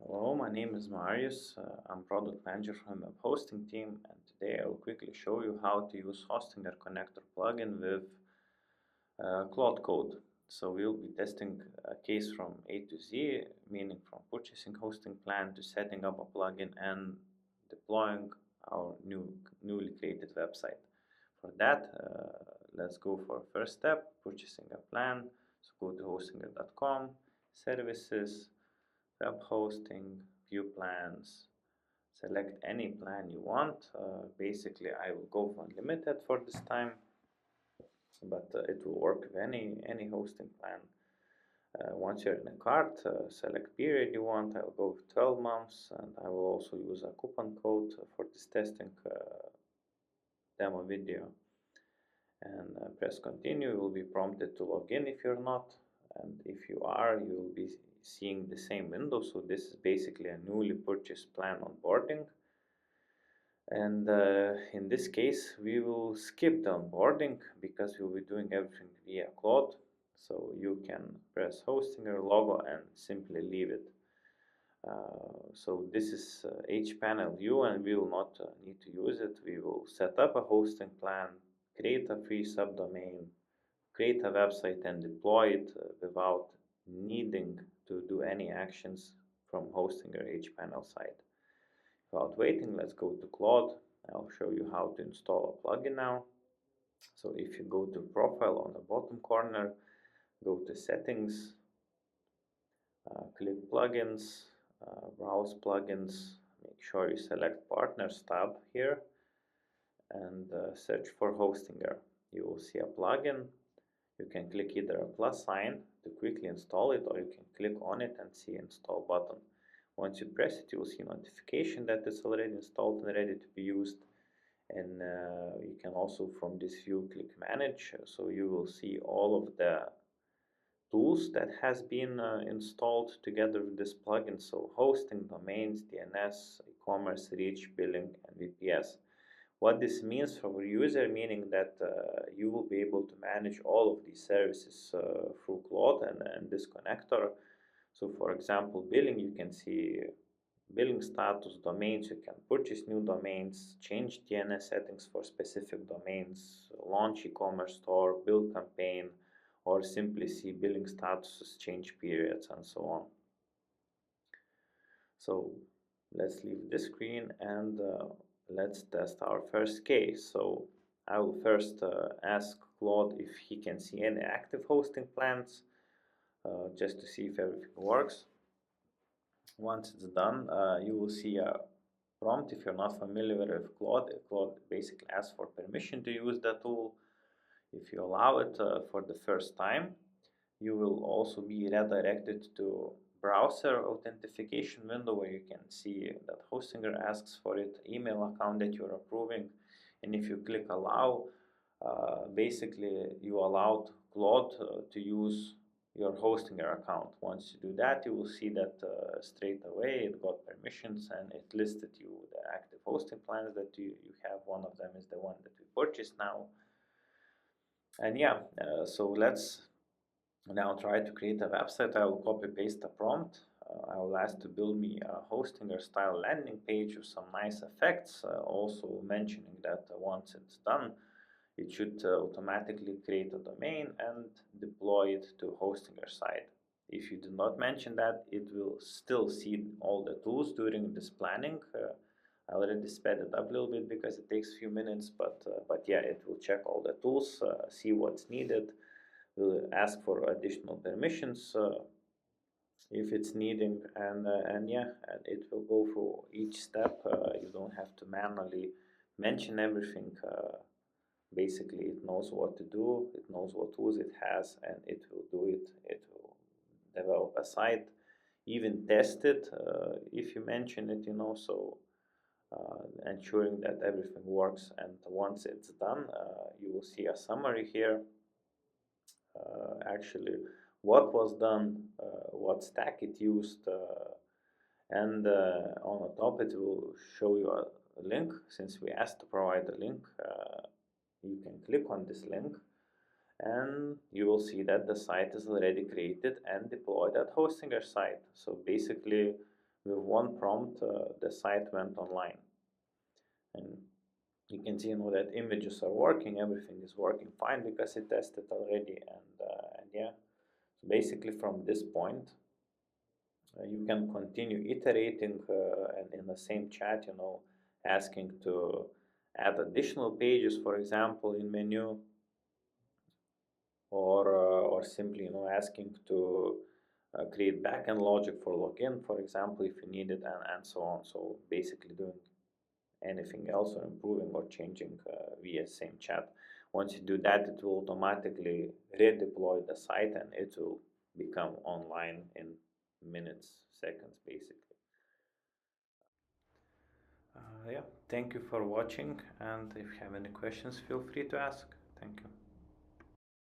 Hello, my name is Marius. I'm product manager from the hosting team, and today I will quickly show you how to use Hostinger connector plugin with Claude code. So we'll be testing a case from A to Z, meaning from purchasing hosting plan to setting up a plugin and deploying our newly created website. For that, let's go for a first step, purchasing a plan. So go to hostinger.com, services, web hosting, view plans, select any plan you want. Basically, I will go for unlimited for this time, but it will work with any hosting plan. Once you're in a cart, select period you want. I'll go with 12 months, and I will also use a coupon code for this testing demo video. And press continue. You will be prompted to log in if you're not, and if you are, you will be seeing the same window. So this is basically a newly purchased plan onboarding, and in this case we will skip the onboarding because we'll be doing everything via Claude. So you can press Hostinger logo and simply leave it. So this is HPanel view, and we will not need to use it. We will set up a hosting plan, create a free subdomain, create a website and deploy it without needing to do any actions from Hostinger HPanel side. Without waiting, let's go to Claude. I'll show you how to install a plugin now. So if you go to profile on the bottom corner, go to settings, click plugins, browse plugins, make sure you select partners tab here, and search for Hostinger. You will see a plugin. You can click either a plus sign to quickly install it, or you can click on it and see install button. Once you press it, you will see notification that it's already installed and ready to be used. And you can also from this view click manage, so you will see all of the tools that has been installed together with this plugin. So hosting, domains, DNS, e-commerce, reach, billing, and VPS. What this means for a user, meaning that you will be able to manage all of these services through Claude and this connector. So for example, billing, you can see billing status, domains, you can purchase new domains, change DNS settings for specific domains, launch e-commerce store, build campaign, or simply see billing statuses, change periods, and so on. So let's leave this screen and let's test our first case. So I will first ask Claude if he can see any active hosting plans, just to see if everything works. Once it's done, you will see a prompt. If you're not familiar with Claude, Claude basically asks for permission to use the tool. If you allow it for the first time, you will also be redirected to browser authentication window, where you can see that Hostinger asks for it, email account that you're approving, and if you click allow, basically you allowed Claude to use your Hostinger account. Once you do that, you will see that straight away it got permissions and it listed you the active hosting plans that you have. One of them is the one that we purchased now. And yeah, so let's now try to create a website. I will copy paste the prompt. I will ask to build me a Hostinger style landing page with some nice effects, also mentioning that once it's done, it should automatically create a domain and deploy it to Hostinger side. If you do not mention that, it will still see all the tools during this planning. I already sped it up a little bit because it takes a few minutes, but yeah, it will check all the tools, see what's needed, will ask for additional permissions if it's needing, and yeah, and it will go through each step. You don't have to manually mention everything. Basically, it knows what to do, it knows what tools it has, and it will do it. It will develop a site, even test it if you mention it, so ensuring that everything works. And once it's done, you will see a summary here, actually what was done, what stack it used, and on the top it will show you a link. Since we asked to provide a link, you can click on this link and you will see that the site is already created and deployed at Hostinger site. So basically with one prompt, the site went online. And you can see, that images are working, everything is working fine because it tested already. And yeah, so basically from this point, you can continue iterating and in the same chat, asking to add additional pages, for example, in menu, or simply, asking to create backend logic for login, for example, if you need it, and so on. So basically doing anything else, or improving or changing via same chat. Once you do that, it will automatically redeploy the site and it will become online in minutes, seconds, basically. Yeah, thank you for watching, and if you have any questions, feel free to ask. Thank you.